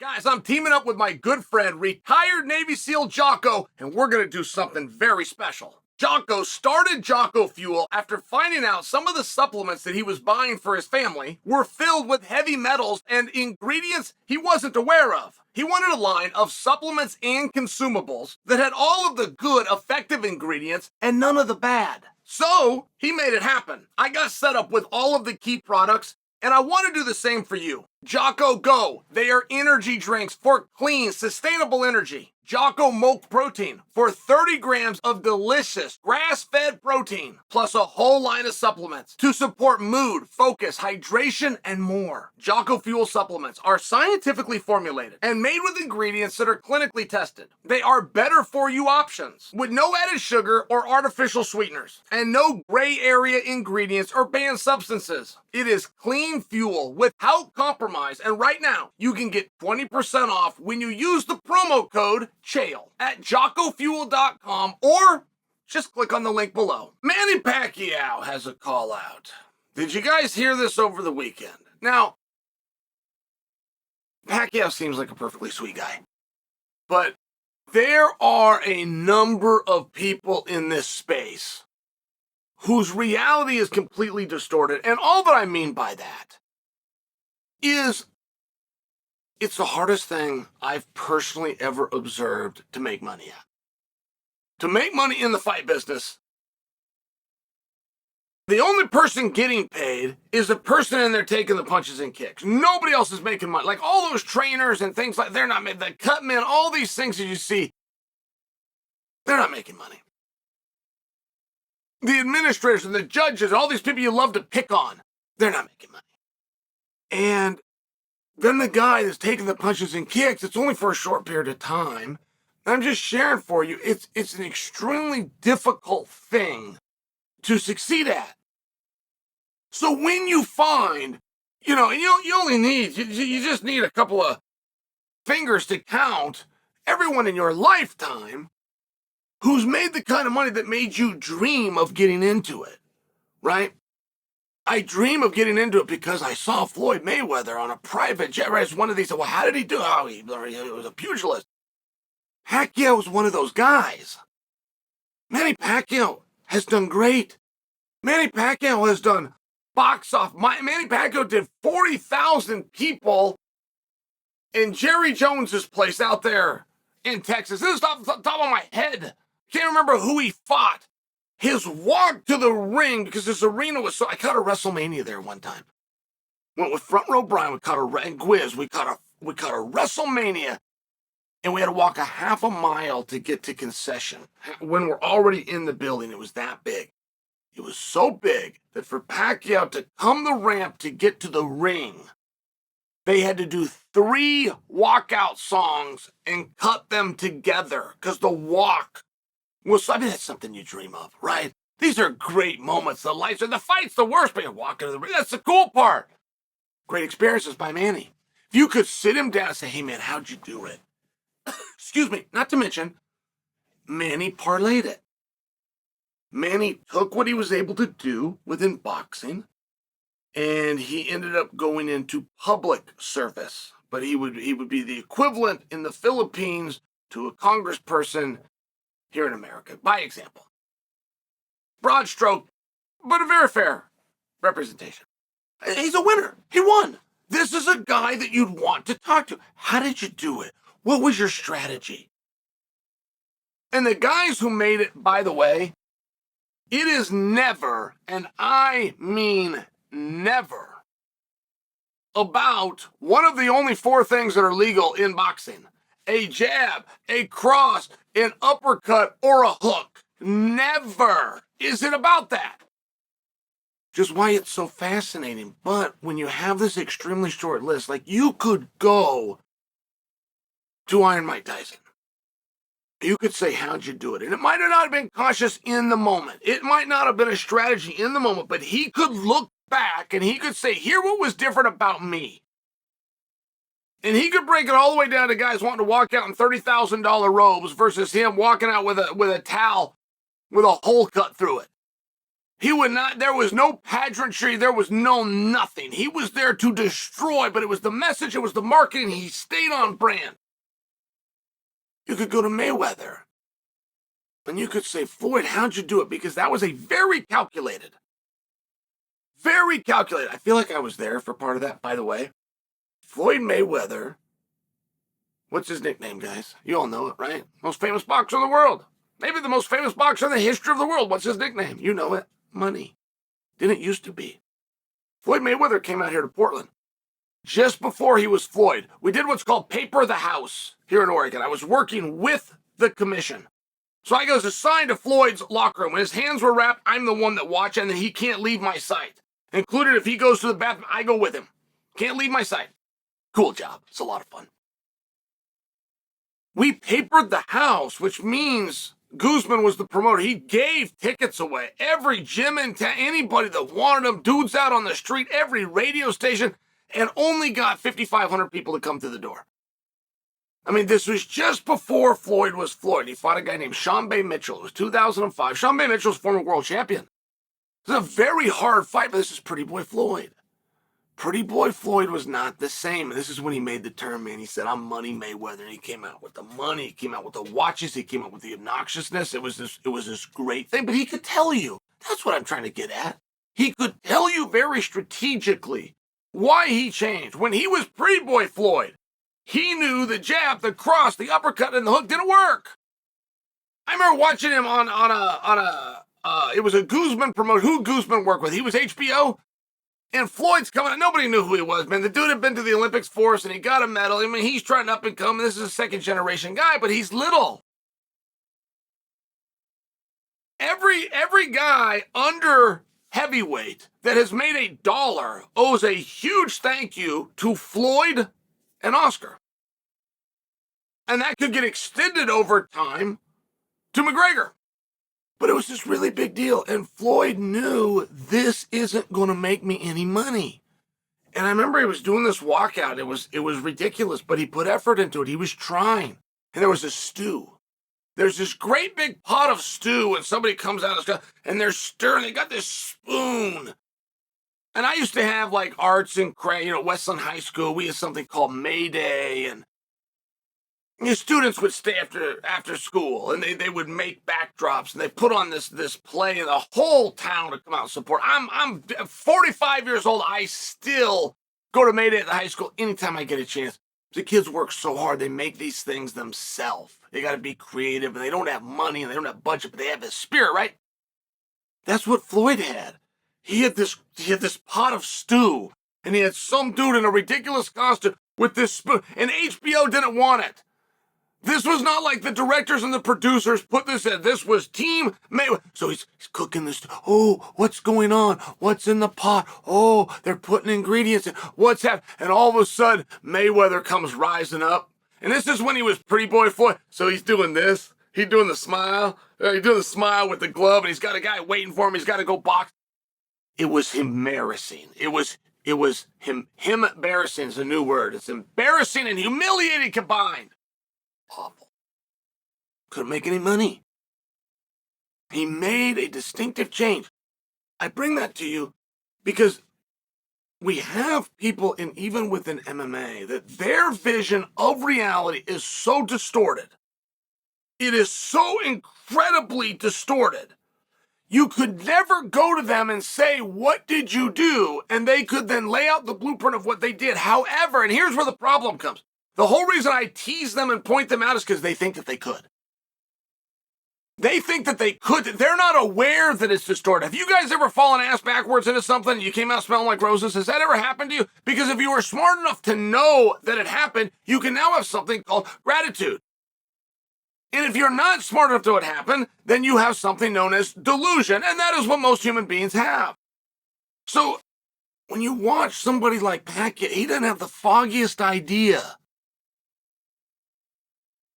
Guys, I'm teaming up with my good friend, retired Navy SEAL Jocko, and we're going to do something very special. Jocko started Jocko Fuel after finding out some of the supplements that he was buying for his family were filled with heavy metals and ingredients he wasn't aware of. He wanted a line of supplements and consumables that had all of the good, effective ingredients and none of the bad. So, he made it happen. I got set up with all of the key products, and I want to do the same for you. Jocko Go. They are energy drinks for clean, sustainable energy. Jocko Milk Protein for 30 grams of delicious grass-fed protein, plus a whole line of supplements to support mood, focus, hydration, and more. Jocko Fuel supplements are scientifically formulated and made with ingredients that are clinically tested. They are better for you options with no added sugar or artificial sweeteners and no gray area ingredients or banned substances. It is clean fuel without compromise, and right now you can get 20% off when you use the promo code Chael at JockoFuel.com or just click on the link below. Manny Pacquiao has a call out. Did you guys hear this over the weekend? Now, Pacquiao seems like a perfectly sweet guy, but there are a number of people in this space whose reality is completely distorted, and all that I mean by that is it's the hardest thing I've personally ever observed to make money at. To make money in the fight business, the only person getting paid is the person in there taking the punches and kicks. Nobody else is making money. Like all those trainers and things like they're not making, the cut men, all these things that you see, they're not making money. The administrators and the judges, all these people you love to pick on, they're not making money. And then the guy that's taking the punches and kicks, it's only for a short period of time. I'm just sharing for you, it's an extremely difficult thing to succeed at. So when you find, you only need, you just need a couple of fingers to count everyone in your lifetime who's made the kind of money that made you dream of getting into it, right? I dream of getting into it because I saw Floyd Mayweather on a private jet. Right? It's one of these. Well, how did he do? Oh, he was a pugilist. Pacquiao was one of those guys. Manny Pacquiao has done great. Manny Pacquiao has done box off. Manny Pacquiao did 40,000 people in Jerry Jones's place out there in Texas. This is off the top of my head. Can't remember who he fought. His walk to the ring, because this arena was so... I caught a WrestleMania there one time. Went with Front Row Brian, and Gwiz. We caught a WrestleMania, and we had to walk a half a mile to get to concession. When we're already in the building, it was that big. It was so big that for Pacquiao to come the ramp to get to the ring, they had to do 3 walkout songs and cut them together, because the walk... Well, so, I mean, that's something you dream of, right? These are great moments. The lights and the fight's the worst, but you're walking to the ring. That's the cool part. Great experiences by Manny. If you could sit him down and say, hey, man, how'd you do it? Excuse me, not to mention, Manny parlayed it. Manny took what he was able to do within boxing, and he ended up going into public service. But he would be the equivalent in the Philippines to a congressperson here in America, by example. Broad stroke, but a very fair representation. He's a winner. He won. This is a guy that you'd want to talk to. How did you do it? What was your strategy? And the guys who made it, by the way, it is never, and I mean never, about one of the only 4 things that are legal in boxing. A jab, a cross, an uppercut, or a hook. Never is it about that. Just why it's so fascinating. But when you have this extremely short list, like you could go to Iron Mike Tyson. You could say, how'd you do it? And it might not have been conscious in the moment. It might not have been a strategy in the moment, but he could look back and he could say, here what was different about me. And he could break it all the way down to guys wanting to walk out in $30,000 robes versus him walking out with a towel with a hole cut through it. He would not, there was no pageantry, there was no nothing. He was there to destroy, but it was the message, it was the marketing, he stayed on brand. You could go to Mayweather, and you could say, Floyd, how'd you do it? Because that was a very calculated. I feel like I was there for part of that, by the way. Floyd Mayweather, what's his nickname, guys? You all know it, right? Most famous boxer in the world. Maybe the most famous boxer in the history of the world. What's his nickname? You know it. Money. Didn't used to be. Floyd Mayweather came out here to Portland. Just before he was Floyd, we did what's called Paper the House here in Oregon. I was working with the commission. So I was assigned to Floyd's locker room. When his hands were wrapped, I'm the one that watch, and then he can't leave my sight. Included if he goes to the bathroom, I go with him. Can't leave my sight. Cool job. It's a lot of fun. We papered the house, which means Guzman was the promoter. He gave tickets away. Every gym in town, anybody that wanted them, dudes out on the street, every radio station, and only got 5,500 people to come through the door. I mean, this was just before Floyd was Floyd. He fought a guy named Sean Bay Mitchell. It was 2005. Sean Bay Mitchell's former world champion. It was a very hard fight, but this is Pretty Boy Floyd. Pretty Boy Floyd was not the same. And this is when he made the term, man. He said, I'm Money Mayweather. And he came out with the money. He came out with the watches. He came out with the obnoxiousness. It was this great thing. But he could tell you. That's what I'm trying to get at. He could tell you very strategically why he changed. When he was Pretty Boy Floyd, he knew the jab, the cross, the uppercut, and the hook didn't work. I remember watching him it was a Guzman promotion. Who Guzman worked with? He was HBO. And Floyd's coming out. Nobody knew who he was, man. The dude had been to the Olympics for us, and he got a medal. I mean, he's trying to up and come. This is a second-generation guy, but he's little. Every guy under heavyweight that has made $1 owes a huge thank you to Floyd and Oscar. And that could get extended over time to McGregor. But it was this really big deal. And Floyd knew this isn't going to make me any money. And I remember he was doing this walkout. It was ridiculous, but he put effort into it. He was trying. And there was a stew. There's this great big pot of stew, and somebody comes out and they're stirring. They got this spoon. And I used to have like arts and crafts, Westland High School. We had something called May Day, and your students would stay after school, and they would make backdrops, and they put on this play, and the whole town would come out and support. I'm 45 years old. I still go to May Day at the high school anytime I get a chance. The kids work so hard. They make these things themselves. They got to be creative, and they don't have money, and they don't have budget, but they have the spirit, right? That's what Floyd had. He had this pot of stew, and he had some dude in a ridiculous costume with this spoon, and HBO didn't want it. This was not like the directors and the producers put this in. This was Team Mayweather. So he's cooking this. Oh, what's going on? What's in the pot? Oh, they're putting ingredients in. What's happening? And all of a sudden, Mayweather comes rising up. And this is when he was Pretty Boy Floyd. So he's doing this. He's doing the smile. He's doing the smile with the glove, and he's got a guy waiting for him. He's got to go box. It was embarrassing. It was him embarrassing is a new word. It's embarrassing and humiliating combined. Awful. Couldn't make any money. He made a distinctive change. I bring that to you because we have people even within MMA that their vision of reality is so distorted. It is so incredibly distorted. You could never go to them and say, what did you do? And they could then lay out the blueprint of what they did. However, and here's where the problem comes. The whole reason I tease them and point them out is because they think that they could. They think that they could. They're not aware that it's distorted. Have you guys ever fallen ass backwards into something and you came out smelling like roses? Has that ever happened to you? Because if you were smart enough to know that it happened, you can now have something called gratitude. And if you're not smart enough to what happened, then you have something known as delusion. And that is what most human beings have. So when you watch somebody like Pacquiao, he doesn't have the foggiest idea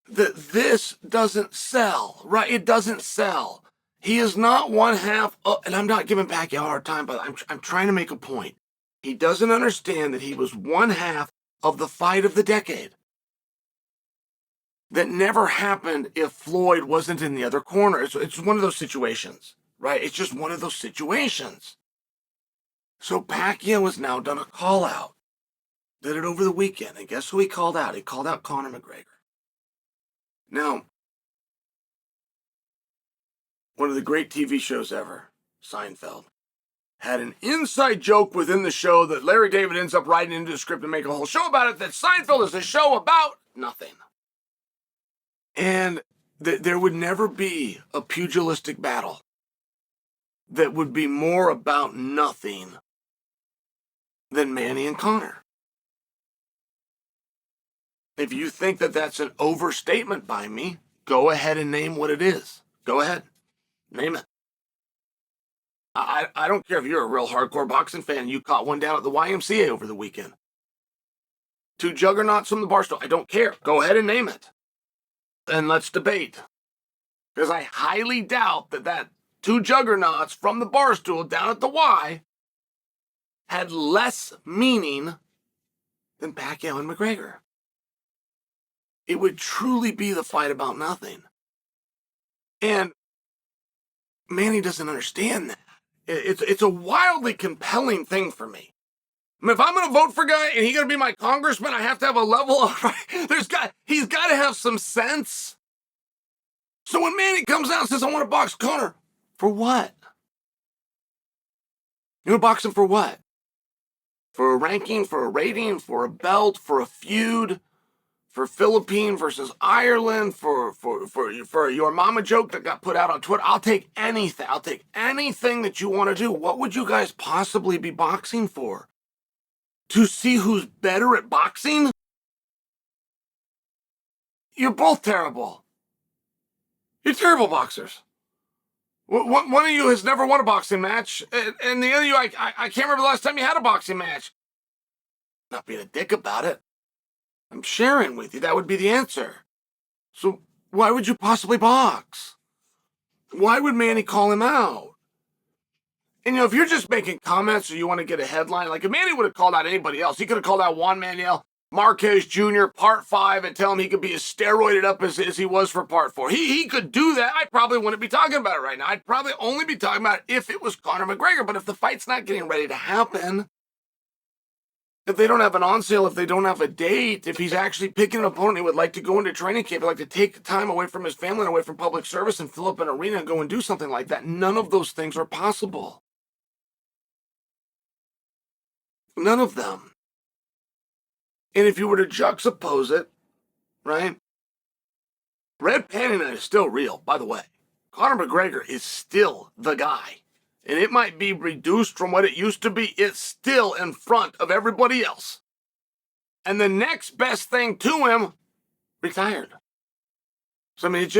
that this doesn't sell, right? It doesn't sell. He is not one half, and I'm not giving Pacquiao a hard time, but I'm trying to make a point. He doesn't understand that he was one half of the fight of the decade. That never happened if Floyd wasn't in the other corner. It's one of those situations, right? It's just one of those situations. So Pacquiao has now done a call out. Did it over the weekend. And guess who he called out? He called out Conor McGregor. Now, one of the great TV shows ever, Seinfeld, had an inside joke within the show that Larry David ends up writing into the script and make a whole show about it, that Seinfeld is a show about nothing. And there would never be a pugilistic battle that would be more about nothing than Manny and Conor. If you think that that's an overstatement by me, go ahead and name what it is. Go ahead. Name it. I don't care if you're a real hardcore boxing fan. You caught one down at the YMCA over the weekend. Two juggernauts from the Barstool. I don't care. Go ahead and name it. And let's debate. Because I highly doubt that two juggernauts from the Barstool down at the Y had less meaning than Pacquiao and McGregor. It would truly be the fight about nothing. And Manny doesn't understand that. It's a wildly compelling thing for me. I mean, if I'm going to vote for a guy and he's going to be my congressman, I have to have a level of, he's got to have some sense. So when Manny comes out and says, I want to box Conor, for what? You want to box him for what? For a ranking, for a rating, for a belt, for a feud, for Philippines versus Ireland, for your mama joke that got put out on Twitter. I'll take anything. I'll take anything that you want to do. What would you guys possibly be boxing for? To see who's better at boxing? You're both terrible. You're terrible boxers. One of you has never won a boxing match, and the other of you, I can't remember the last time you had a boxing match. Not being a dick about it. I'm sharing with you. That would be the answer. So why would you possibly box? Why would Manny call him out? And, if you're just making comments or you want to get a headline, like if Manny would have called out anybody else, he could have called out Juan Manuel Marquez Jr. Part 5 and tell him he could be as steroided up as he was for Part 4. He could do that. I probably wouldn't be talking about it right now. I'd probably only be talking about it if it was Conor McGregor. But if the fight's not getting ready to happen, if they don't have an on sale, if they don't have a date, if he's actually picking an opponent he would like to go into training camp, he'd like to take time away from his family and away from public service and fill up an arena and go and do something like that, none of those things are possible. None of them. And if you were to juxtapose it, right? Red Panty Night is still real, by the way. Conor McGregor is still the guy. And it might be reduced from what it used to be. It's still in front of everybody else. And the next best thing to him, retired. So, I mean,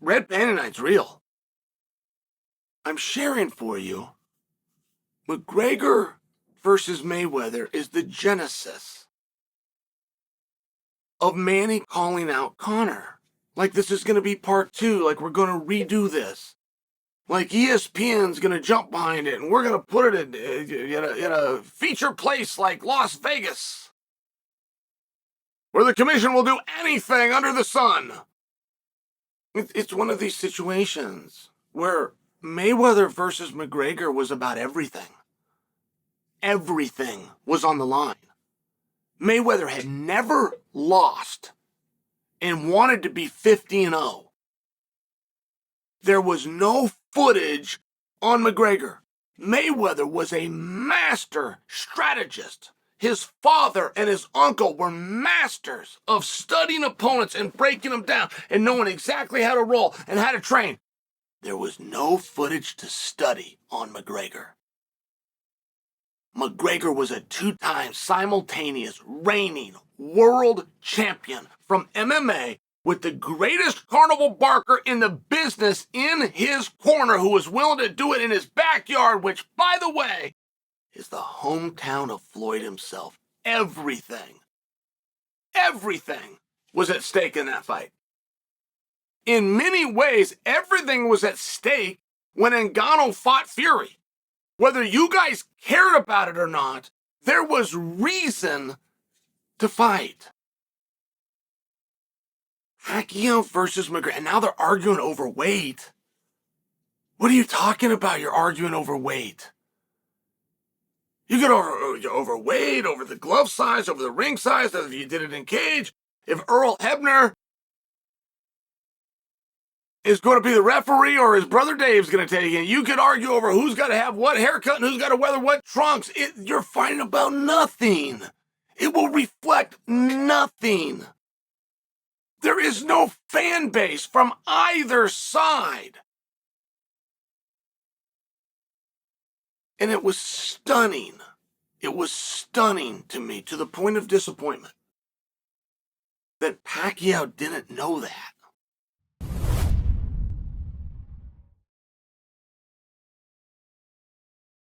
Red Panty Night's real. I'm sharing for you, McGregor versus Mayweather is the genesis of Manny calling out Conor. Like this is going to be part 2, like we're going to redo this. Like ESPN's going to jump behind it, and we're going to put it in a feature place like Las Vegas, where the commission will do anything under the sun. It's one of these situations where Mayweather versus McGregor was about everything. Everything was on the line. Mayweather had never lost and wanted to be 50-0. There was no footage on McGregor. Mayweather was a master strategist. His father and his uncle were masters of studying opponents and breaking them down and knowing exactly how to roll and how to train. There was no footage to study on McGregor. McGregor was a 2-time simultaneous reigning world champion from MMA with the greatest carnival barker in the business in his corner, who was willing to do it in his backyard, which, by the way, is the hometown of Floyd himself. Everything was at stake in that fight. In many ways, everything was at stake when Ngannou fought Fury. Whether you guys cared about it or not, there was reason to fight. Pacquiao versus McGregor, and now they're arguing over weight. What are you talking about? You're arguing over weight. You get over weight, over the glove size, over the ring size, if you did it in cage. If Earl Hebner is going to be the referee or his brother Dave's going to take it, you could argue over who's got to have what haircut and who's got to wear what trunks. You're fighting about nothing. It will reflect nothing. There is no fan base from either side. And it was stunning. It was stunning to me, to the point of disappointment, that Pacquiao didn't know that.